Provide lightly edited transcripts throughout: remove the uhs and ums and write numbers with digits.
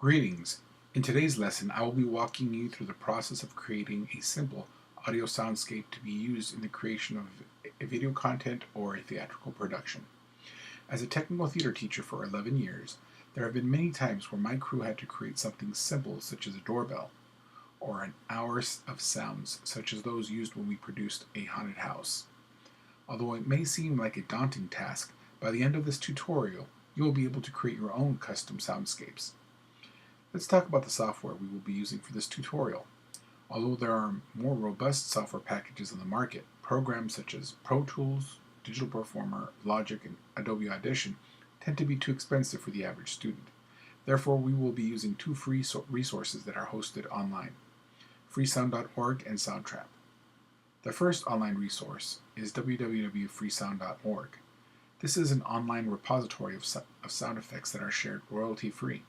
Greetings. In today's lesson, I will be walking you through the process of creating a simple audio soundscape to be used in the creation of a video content or a theatrical production. As a technical theater teacher for 11 years, there have been many times where my crew had to create something simple such as a doorbell, or an hour of sounds such as those used when we produced a haunted house. Although it may seem like a daunting task, by the end of this tutorial, you will be able to create your own custom soundscapes. Let's talk about the software we will be using for this tutorial. Although there are more robust software packages on the market, programs such as Pro Tools, Digital Performer, Logic, and Adobe Audition tend to be too expensive for the average student. Therefore, we will be using two free resources that are hosted online, freesound.org and Soundtrap. The first online resource is www.freesound.org. This is an online repository of sound effects that are shared royalty-free,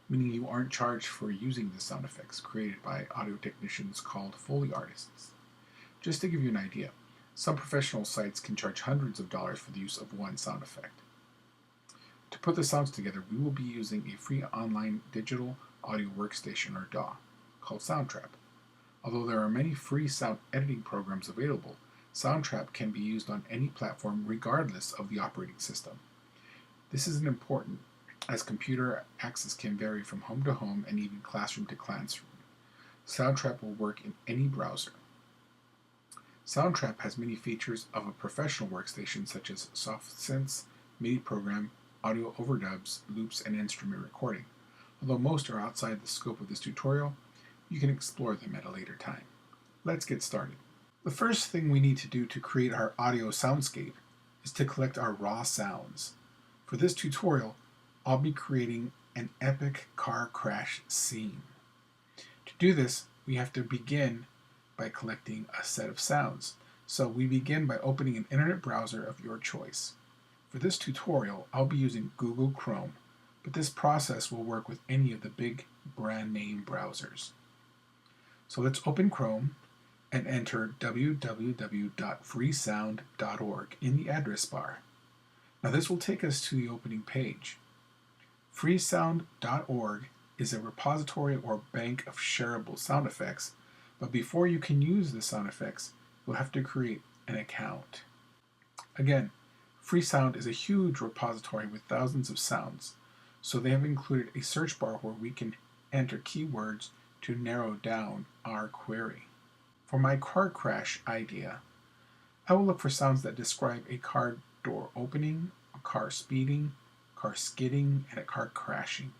meaning you aren't charged for using the sound effects created by audio technicians called Foley artists. Just to give you an idea, some professional sites can charge hundreds of dollars for the use of one sound effect. To put the sounds together, we will be using a free online digital audio workstation or DAW called Soundtrap. Although there are many free sound editing programs available, Soundtrap can be used on any platform regardless of the operating system. This is important as computer access can vary from home to home and even classroom to classroom. Soundtrap will work in any browser. Soundtrap has many features of a professional workstation such as soft synths, MIDI program, audio overdubs, loops, and instrument recording. Although most are outside the scope of this tutorial, you can explore them at a later time. Let's get started. The first thing we need to do to create our audio soundscape is to collect our raw sounds. For this tutorial, I'll be creating an epic car crash scene. To do this, we have to begin by collecting a set of sounds. So we begin by opening an internet browser of your choice. For this tutorial, I'll be using Google Chrome, but this process will work with any of the big brand name browsers. So let's open Chrome and enter www.freesound.org in the address bar. Now this will take us to the opening page. Freesound.org is a repository or bank of shareable sound effects, but before you can use the sound effects, you'll have to create an account. Again, Freesound is a huge repository with thousands of sounds, so they have included a search bar where we can enter keywords to narrow down our query. For my car crash idea, I will look for sounds that describe a car door opening, a car speeding, car skidding, and a car crashing.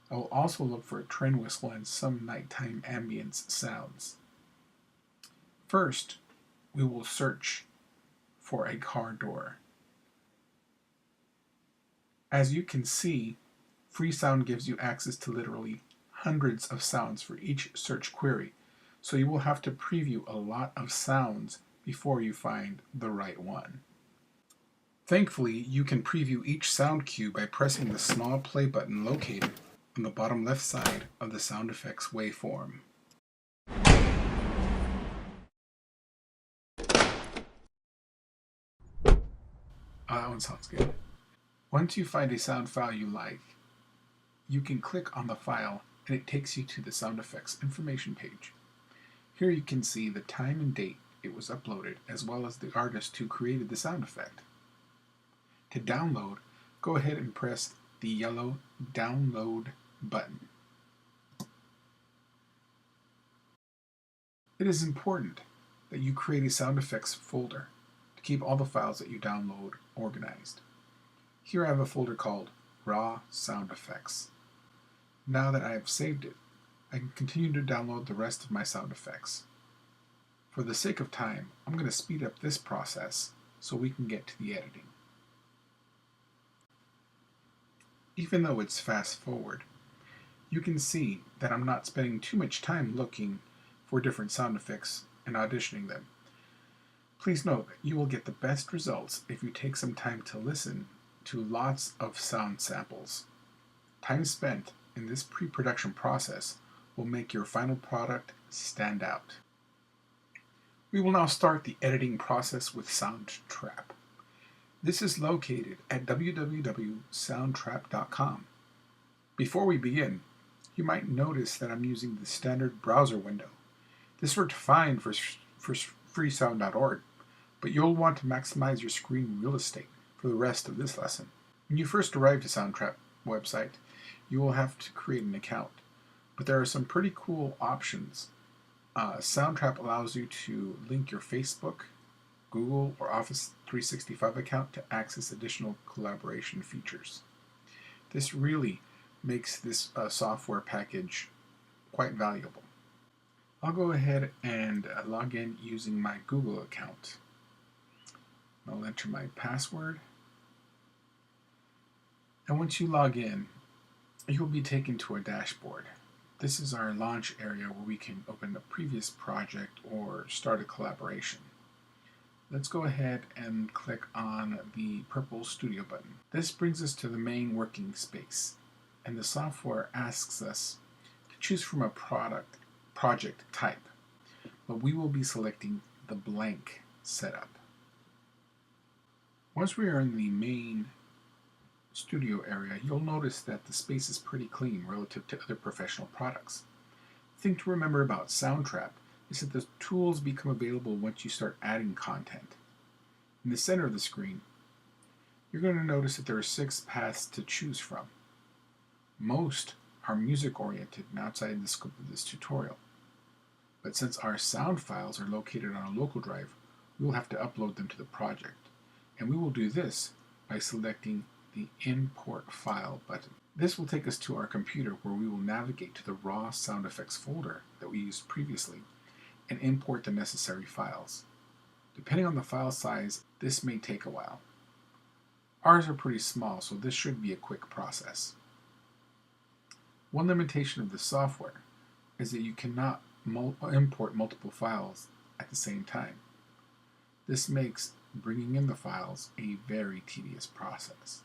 I will also look for a train whistle and some nighttime ambience sounds. First, we will search for a car door. As you can see, Freesound gives you access to literally hundreds of sounds for each search query, so you will have to preview a lot of sounds before you find the right one. Thankfully, you can preview each sound cue by pressing the small play button located on the bottom left side of the sound effects waveform. That one sounds good. Once you find a sound file you like, you can click on the file and it takes you to the sound effects information page. Here you can see the time and date it was uploaded, as well as the artist who created the sound effect. To download, go ahead and press the yellow download button. It is important that you create a sound effects folder to keep all the files that you download organized. Here I have a folder called Raw Sound Effects. Now that I have saved it, I can continue to download the rest of my sound effects. For the sake of time, I'm going to speed up this process so we can get to the editing. Even though it's fast forward, you can see that I'm not spending too much time looking for different sound effects and auditioning them. Please note that you will get the best results if you take some time to listen to lots of sound samples. Time spent in this pre-production process will make your final product stand out. We will now start the editing process with Soundtrap. This is located at www.soundtrap.com. Before we begin, You might notice that I'm using the standard browser window. This worked fine for freesound.org, but you'll want to maximize your screen real estate for the rest of this lesson. When you first arrive to Soundtrap website, you will have to create an account, but there are some pretty cool options. Soundtrap allows you to link your Facebook, Google, or Office 365 account to access additional collaboration features. This really makes this software package quite valuable. I'll go ahead and log in using my Google account. I'll enter my password. And once you log in, you'll be taken to a dashboard. This is our launch area where we can open a previous project or start a collaboration. Let's go ahead and click on the purple studio button. This brings us to the main working space, and the software asks us to choose from a project type, but we will be selecting the blank setup. Once we are in the main studio area, you'll notice that the space is pretty clean relative to other professional products. The thing to remember about Soundtrap is that the tools become available once you start adding content. In the center of the screen, you're going to notice that there are 6 paths to choose from. Most are music-oriented and outside the scope of this tutorial. But since our sound files are located on a local drive, we will have to upload them to the project. And we will do this by selecting the Import File button. This will take us to our computer where we will navigate to the raw sound effects folder that we used previously and import the necessary files. Depending on the file size, this may take a while. Ours are pretty small, so this should be a quick process. One limitation of this software is that you cannot import multiple files at the same time. This makes bringing in the files a very tedious process.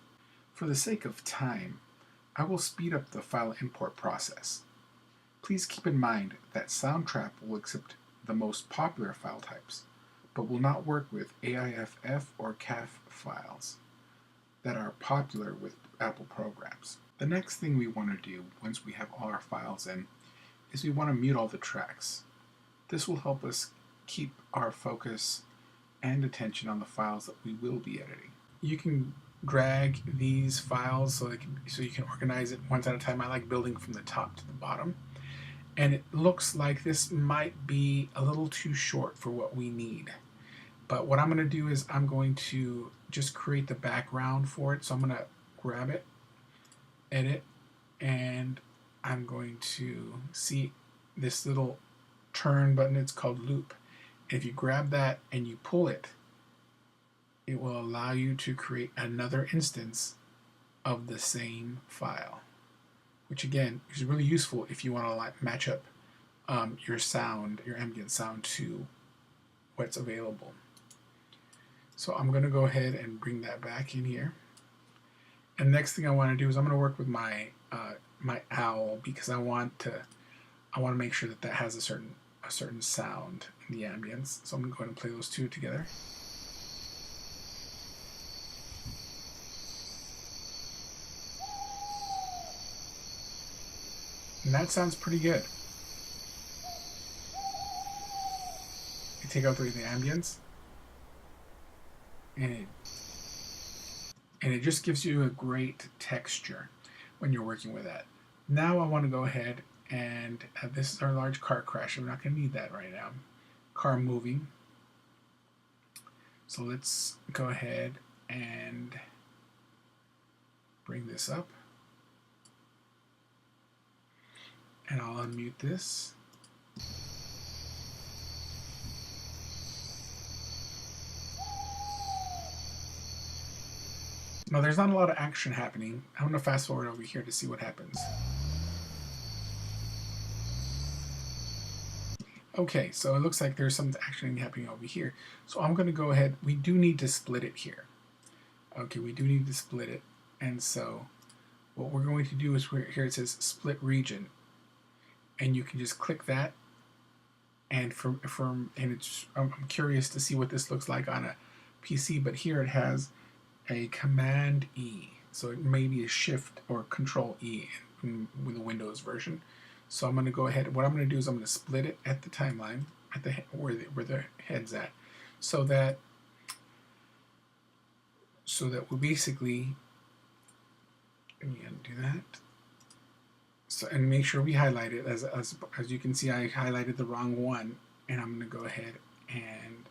For the sake of time, I will speed up the file import process. Please keep in mind that Soundtrap will accept the most popular file types, but will not work with AIFF or CAF files that are popular with Apple programs. The next thing we want to do once we have all our files in is we want to mute all the tracks. This will help us keep our focus and attention on the files that we will be editing. You can drag these files so you can organize it one at a time. I like building from the top to the bottom. And it looks like this might be a little too short for what we need. But what I'm going to do is I'm going to just create the background for it. So I'm going to grab it, edit, and I'm going to see this little turn button. It's called loop. If you grab that and you pull it, it will allow you to create another instance of the same file, which again is really useful if you want to match up your sound, your ambient sound, to what's available. So I'm going to go ahead and bring that back in here. And next thing I want to do is I'm going to work with my my owl, because I want to make sure that has a certain sound in the ambience. So I'm going to go ahead and play those two together. And that sounds pretty good. You take out the ambience, and it just gives you a great texture when you're working with that. Now I want to go ahead and this is our large car crash. I'm not going to need that right now. Car moving. So let's go ahead and bring this up. And I'll unmute this. Now there's not a lot of action happening. I'm going to fast forward over here to see what happens. Okay, so it looks like there's some action happening over here. So I'm going to go ahead. We do need to split it here. Okay, we do need to split it. And so what we're going to do is here it says split region. And you can just click that, and I'm curious to see what this looks like on a PC, but here it has a Command E, so it may be a Shift or Control E with the Windows version. So I'm going to go ahead. What I'm going to do is I'm going to split it at the timeline, at the where the head's at, so that we basically, let me undo that. So, and make sure we highlight it. As you can see, I highlighted the wrong one, and I'm going to go ahead and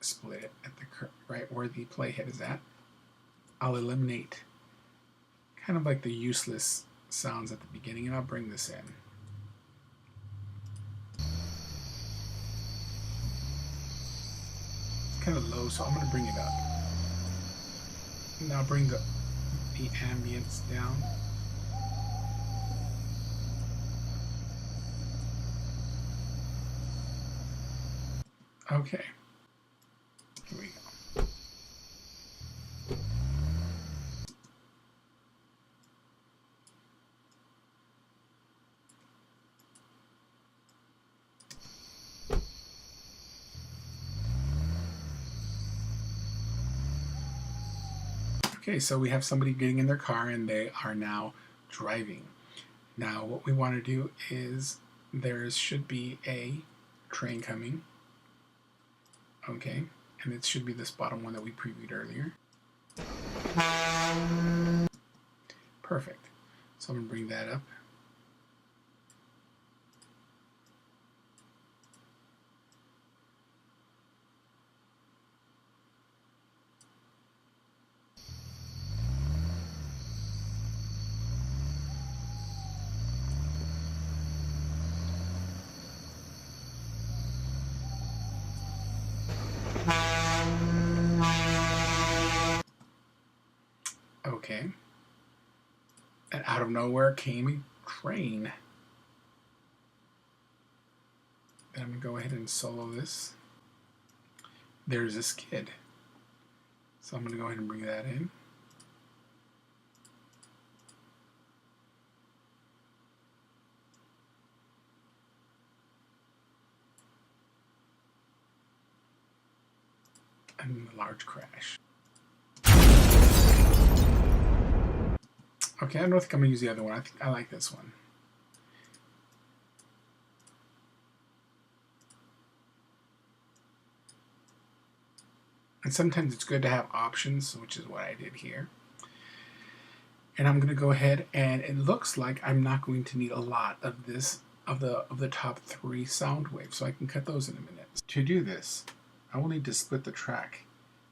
split it at the right where the playhead is at. I'll eliminate kind of like the useless sounds at the beginning, and I'll bring this in. It's kind of low, so I'm going to bring it up. Now bring the ambience down. Okay. Here we go. Okay, so we have somebody getting in their car and they are now driving. Now what we want to do is there should be a train coming. Okay, and it should be this bottom one that we previewed earlier. Perfect. So I'm going to bring that up. Okay. And out of nowhere came a train. Then I'm going to go ahead and solo this. There's this kid. So I'm going to go ahead and bring that in. And a large crash. Okay, I don't think I'm going to use the other one. I think I like this one. And sometimes it's good to have options, which is what I did here. And I'm going to go ahead, and it looks like I'm not going to need a lot of this, of the top 3 sound waves, so I can cut those in a minute. To do this, I will need to split the track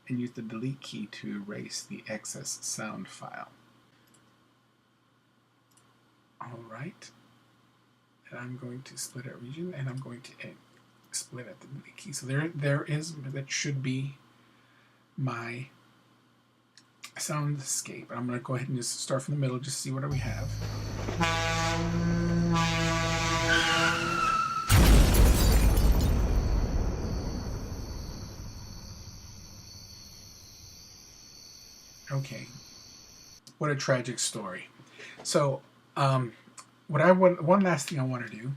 and use the delete key to erase the excess sound file. Alright, and I'm going to split at region, and I'm going to split at the delete key. So that should be my soundscape. I'm going to go ahead and just start from the middle, just see what we have. Okay, what a tragic story. So one last thing I want to do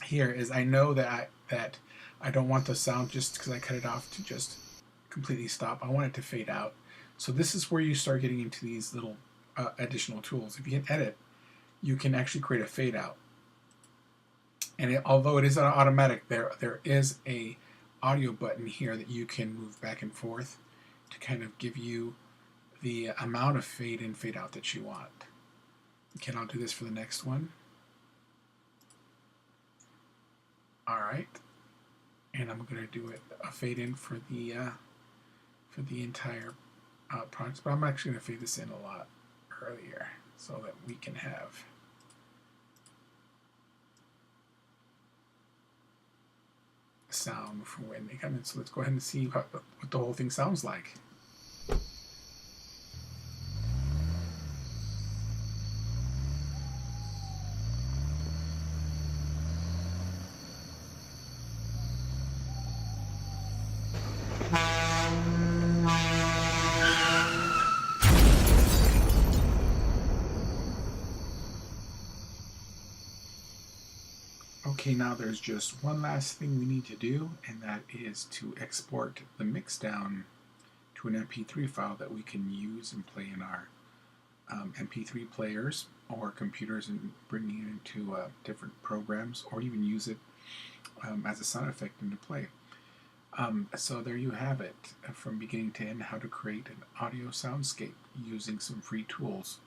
here is, I know that I don't want the sound, just because I cut it off, to just completely stop. I want it to fade out. So this is where you start getting into these little additional tools. If you hit edit, you can actually create a fade out. And although it is automatic, there is a audio button here that you can move back and forth to kind of give you the amount of fade in, fade out that you want. Okay, I'll do this for the next one. All right, and I'm going to do a fade in for the entire project, but I'm actually going to fade this in a lot earlier so that we can have sound for when they come in. So let's go ahead and see what the whole thing sounds like. Okay, now there's just one last thing we need to do, and that is to export the mix down to an MP3 file that we can use and play in our MP3 players or computers and bringing it into different programs, or even use it as a sound effect into play. So there you have it, from beginning to end, how to create an audio soundscape using some free tools.